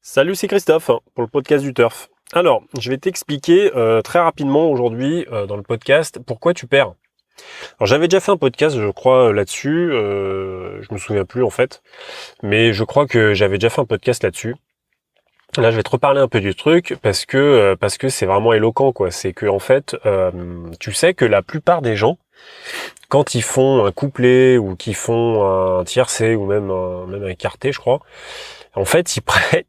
Salut, c'est Christophe pour le podcast du Turf. Alors, je vais t'expliquer très rapidement aujourd'hui dans le podcast pourquoi tu perds. Alors, j'avais déjà fait un podcast, je crois, là-dessus. Je me souviens plus en fait, mais je crois que j'avais déjà fait un podcast là-dessus. Là, je vais te reparler un peu du truc parce que c'est vraiment éloquent, quoi. C'est que en fait, tu sais que la plupart des gens, quand ils font un couplet ou qu'ils font un tiercé ou même un écarté, je crois. En fait,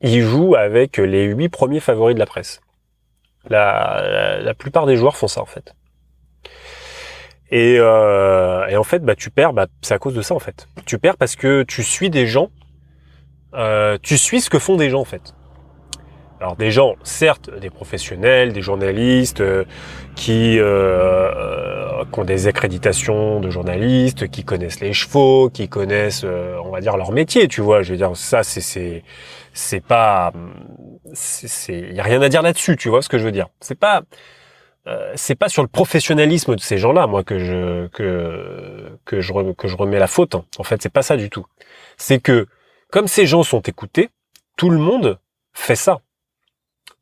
ils jouent avec les 8 premiers favoris de la presse. La plupart des joueurs font ça en fait. Et en fait, tu perds, c'est à cause de ça en fait. Tu perds parce que tu suis des gens, tu suis ce que font des gens en fait. Alors des gens, certes, des professionnels, des journalistes qui ont des accréditations de journalistes, qui connaissent les chevaux, qui connaissent, on va dire, leur métier, tu vois. Je veux dire, ça, c'est pas, y a rien à dire là-dessus, tu vois ce que je veux dire. C'est pas sur le professionnalisme de ces gens-là, moi, que je remets la faute. Hein. En fait, c'est pas ça du tout. C'est que, comme ces gens sont écoutés, tout le monde fait ça.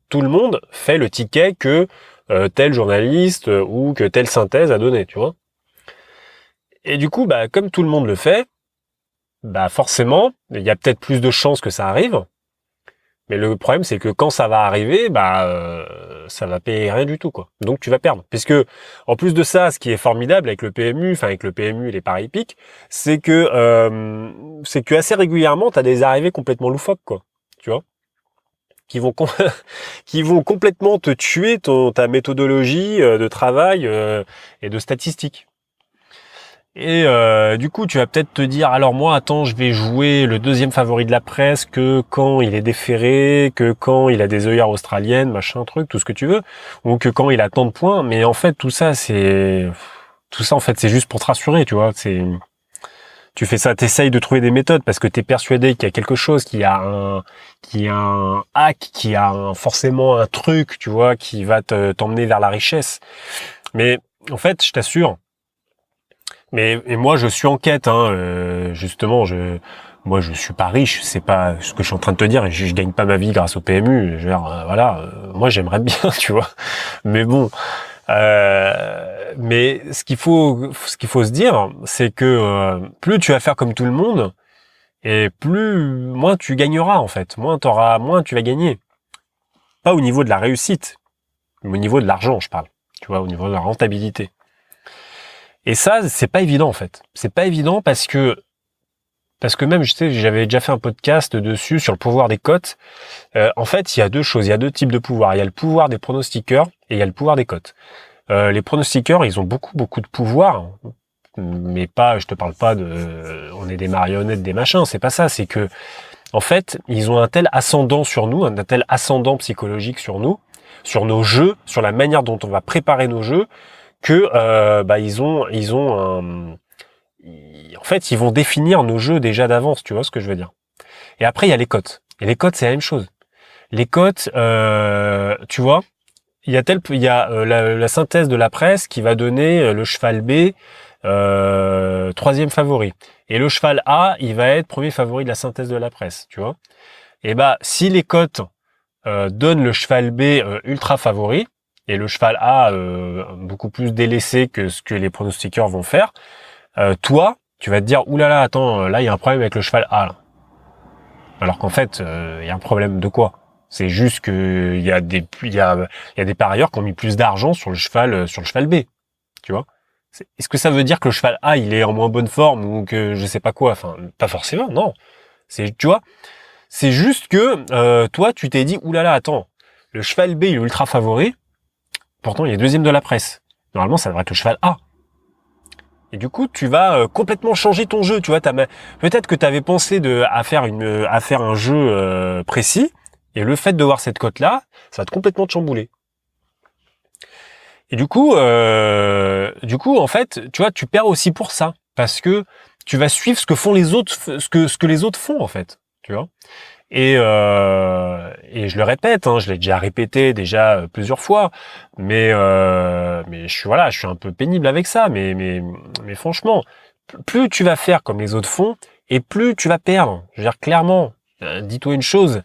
Tout le monde fait le ticket que tel journaliste ou que telle synthèse a donné, tu vois. Et du coup, comme tout le monde le fait, forcément, il y a peut-être plus de chances que ça arrive. Mais le problème, c'est que quand ça va arriver, ça va payer rien du tout, quoi. Donc tu vas perdre. Puisque, en plus de ça, ce qui est formidable avec le PMU, enfin avec le PMU et les paris hippiques, c'est que assez régulièrement, t'as des arrivées complètement loufoques, quoi. Tu vois, qui vont qui vont complètement te tuer ta méthodologie de travail et de statistiques. Et du coup, tu vas peut-être te dire, alors moi, attends, je vais jouer le deuxième favori de la presse que quand il est déféré, que quand il a des œillères australiennes, machin truc, tout ce que tu veux, ou que quand il a tant de points. Mais en fait, tout ça, en fait, c'est juste pour te rassurer, tu vois. Tu fais ça, t'essayes de trouver des méthodes parce que t'es persuadé qu'il y a quelque chose, qu'il y a un hack, forcément un truc, tu vois, qui va t'emmener vers la richesse. Mais en fait, je t'assure. Et moi, je suis en quête, hein, justement, moi, je suis pas riche, c'est pas ce que je suis en train de te dire, et je gagne pas ma vie grâce au PMU, je veux dire, moi, j'aimerais bien, tu vois, mais bon, mais ce qu'il faut se dire, c'est que plus tu vas faire comme tout le monde, et moins tu gagneras, en fait, moins tu vas gagner. Pas au niveau de la réussite, mais au niveau de l'argent, je parle, tu vois, au niveau de la rentabilité. Et ça, c'est pas évident en fait. C'est pas évident parce que même, je sais, j'avais déjà fait un podcast dessus sur le pouvoir des cotes. En fait, il y a deux choses, il y a deux types de pouvoir. Il y a le pouvoir des pronostiqueurs et il y a le pouvoir des cotes. Les pronostiqueurs, ils ont beaucoup de pouvoir, mais je te parle pas on est des marionnettes, des machins. C'est pas ça. C'est que, en fait, ils ont un tel ascendant sur nous, un tel ascendant psychologique sur nous, sur nos jeux, sur la manière dont on va préparer nos jeux, que en fait, ils vont définir nos jeux déjà d'avance, tu vois ce que je veux dire. Et après, il y a les cotes. Et les cotes, c'est la même chose. Les cotes, tu vois, il y a la synthèse de la presse qui va donner le cheval B troisième favori. Et le cheval A, il va être premier favori de la synthèse de la presse, tu vois. Et si les cotes donnent le cheval B ultra favori, et le cheval A beaucoup plus délaissé que ce que les pronostiqueurs vont faire, toi, tu vas te dire, oulala, attends, là, il y a un problème avec le cheval A, là. Alors qu'en fait, il y a un problème de quoi? C'est juste que il y a des parieurs qui ont mis plus d'argent sur le cheval B, tu vois. Est-ce que ça veut dire que le cheval A, il est en moins bonne forme ou que je sais pas quoi? Enfin, pas forcément, non. Tu vois, c'est juste que toi, tu t'es dit, oulala, attends, le cheval B, il est ultra favori, pourtant il est deuxième de la presse. Normalement, ça devrait être le cheval A. Et du coup, tu vas complètement changer ton jeu. Tu vois, peut-être que tu avais pensé à faire un jeu précis, et le fait de voir cette cote-là, ça va te complètement te chambouler. Et du coup, en fait, tu vois, tu perds aussi pour ça, parce que tu vas suivre ce que font les autres, ce que les autres font en fait. Tu vois. Et je le répète, hein, je l'ai déjà répété plusieurs fois, mais je suis un peu pénible avec ça, mais franchement, plus tu vas faire comme les autres font, et plus tu vas perdre. Je veux dire clairement, dis-toi une chose,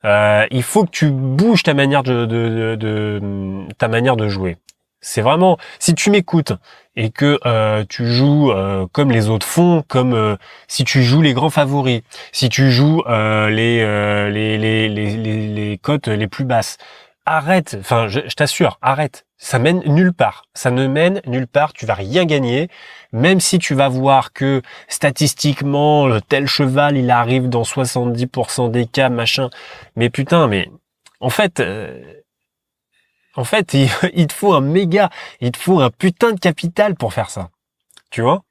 Il faut que tu bouges ta manière ta manière de jouer. C'est vraiment, si tu m'écoutes et que tu joues comme les autres font, comme si tu joues les grands favoris, si tu joues les cotes les plus basses, arrête. Enfin, je t'assure, arrête. Ça mène nulle part. Ça ne mène nulle part. Tu vas rien gagner, même si tu vas voir que statistiquement le tel cheval il arrive dans 70% des cas, machin. Mais putain, mais en fait. Il te faut il te faut un putain de capital pour faire ça. Tu vois?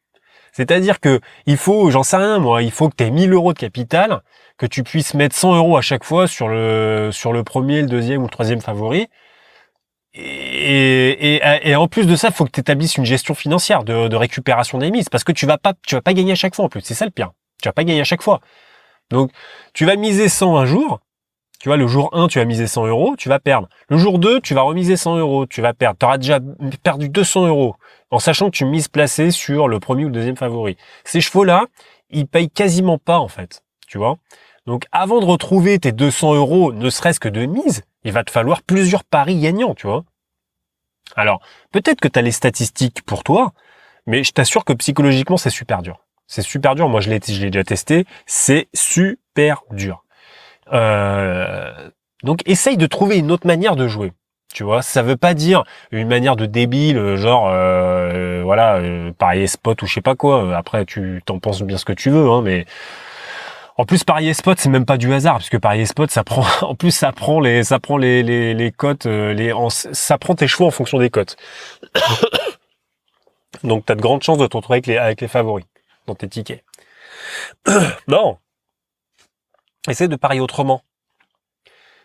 C'est-à-dire que il faut, j'en sais rien moi, il faut que tu aies 1000 euros de capital, que tu puisses mettre 100 euros à chaque fois sur le premier, le deuxième ou le troisième favori. Et en plus de ça, il faut que tu établisses une gestion financière de récupération des mises, parce que tu vas pas gagner à chaque fois en plus. C'est ça le pire. Tu vas pas gagner à chaque fois. Donc, tu vas miser 100 un jour. Tu vois, le jour 1, tu vas miser 100 euros, tu vas perdre. Le jour 2, tu vas remiser 100 euros, tu vas perdre. Tu auras déjà perdu 200 euros en sachant que tu mises placé sur le premier ou le deuxième favori. Ces chevaux-là, ils payent quasiment pas, en fait. Tu vois? Donc, avant de retrouver tes 200 euros, ne serait-ce que de mise, il va te falloir plusieurs paris gagnants, tu vois? Alors, peut-être que tu as les statistiques pour toi, mais je t'assure que psychologiquement, c'est super dur. C'est super dur. Moi, je l'ai déjà testé. C'est super dur. Donc essaye de trouver une autre manière de jouer. Tu vois, ça veut pas dire une manière de débile, genre parier spot ou je sais pas quoi. Après, tu t'en penses bien ce que tu veux, hein, mais en plus parier spot, c'est même pas du hasard, parce que parier spot, ça prend, en plus ça prend les cotes, ça prend tes chevaux en fonction des cotes. Donc t'as de grandes chances de te retrouver avec les favoris dans tes tickets. Non. Essaye de parier autrement.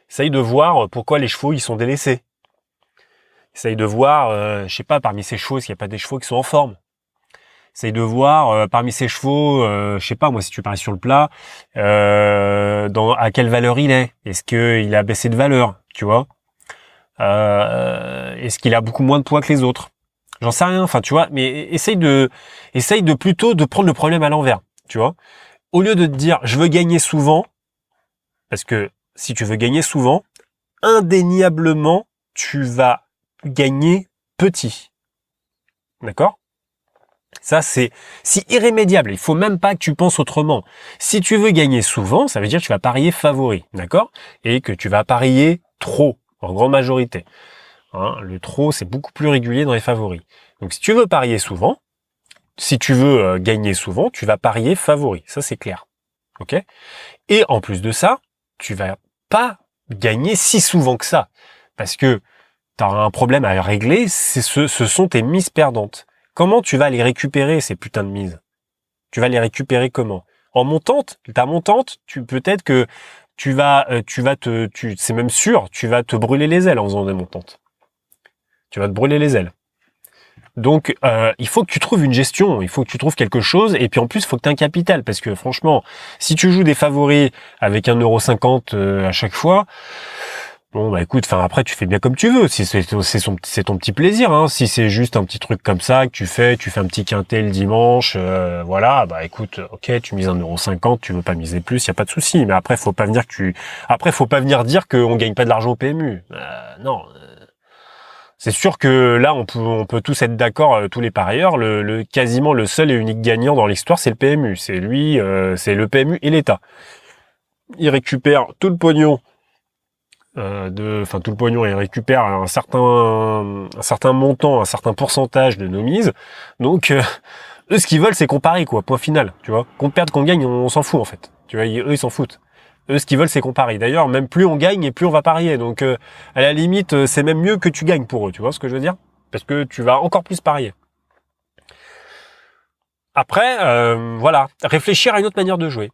Essaye de voir pourquoi les chevaux ils sont délaissés. Essaye de voir, je sais pas, parmi ces chevaux, s'il n'y a pas des chevaux qui sont en forme. Essaye de voir parmi ces chevaux, je sais pas moi, si tu paries sur le plat, à quelle valeur il est. Est-ce qu'il a baissé de valeur, tu vois? Est-ce qu'il a beaucoup moins de poids que les autres? J'en sais rien, enfin tu vois, mais essaye de plutôt de prendre le problème à l'envers, tu vois. Au lieu de te dire je veux gagner souvent, parce que si tu veux gagner souvent, indéniablement, tu vas gagner petit. D'accord? Ça, c'est irrémédiable. Il faut même pas que tu penses autrement. Si tu veux gagner souvent, ça veut dire que tu vas parier favori. D'accord? Et que tu vas parier trop, en grande majorité. Hein, le trop, c'est beaucoup plus régulier dans les favoris. Donc, si tu veux parier souvent, si tu veux gagner souvent, tu vas parier favori. Ça, c'est clair. Ok? Et en plus de ça, tu vas pas gagner si souvent que ça. Parce que tu auras un problème à régler, ce sont tes mises perdantes. Comment tu vas les récupérer, ces putains de mises? Tu vas les récupérer comment? En montante? Ta montante, peut-être que c'est même sûr, tu vas te brûler les ailes en faisant des montantes. Tu vas te brûler les ailes. Donc, il faut que tu trouves une gestion, il faut que tu trouves quelque chose, et puis en plus, il faut que tu aies un capital, parce que franchement, si tu joues des favoris avec 1,50 € à chaque fois, bon bah écoute, enfin après tu fais bien comme tu veux, si c'est ton petit plaisir, hein. Si c'est juste un petit truc comme ça que tu fais un petit quintet le dimanche, voilà, bah écoute, ok, tu mises 1,50 €, tu veux pas miser plus, y a pas de souci, mais après faut pas venir dire qu'on gagne pas de l'argent au PMU. Non. C'est sûr que là, on peut tous être d'accord, tous les parieurs, quasiment le seul et unique gagnant dans l'histoire, c'est le PMU. C'est lui, c'est le PMU et l'État. Il récupère tout le pognon, tout le pognon, il récupère un certain montant, un certain pourcentage de nos mises. Donc, eux, ce qu'ils veulent, c'est qu'on parie, quoi, point final, tu vois. Qu'on perde, qu'on gagne, on s'en fout, en fait. Tu vois, eux, ils s'en foutent. Eux, ce qu'ils veulent, c'est qu'on parie. D'ailleurs, même plus on gagne et plus on va parier. Donc, à la limite, c'est même mieux que tu gagnes pour eux. Tu vois ce que je veux dire? Parce que tu vas encore plus parier. Après, voilà, réfléchir à une autre manière de jouer.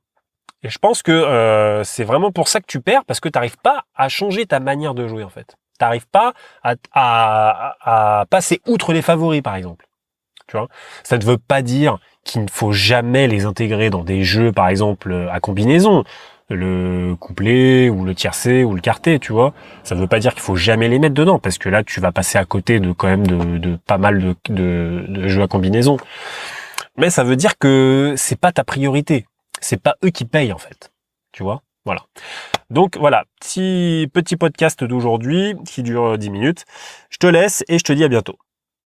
Et je pense que c'est vraiment pour ça que tu perds, parce que tu n'arrives pas à changer ta manière de jouer, en fait. Tu n'arrives pas à passer outre les favoris, par exemple. Tu vois, ça ne veut pas dire qu'il ne faut jamais les intégrer dans des jeux, par exemple, à combinaison. Le couplet ou le tiercé ou le quartet, tu vois. Ça ne veut pas dire qu'il faut jamais les mettre dedans, parce que là tu vas passer à côté de quand même de pas mal de jeux à combinaison. Mais ça veut dire que c'est pas ta priorité. C'est pas eux qui payent en fait. Tu vois. Voilà. Donc voilà, petit podcast d'aujourd'hui qui dure 10 minutes. Je te laisse et je te dis à bientôt.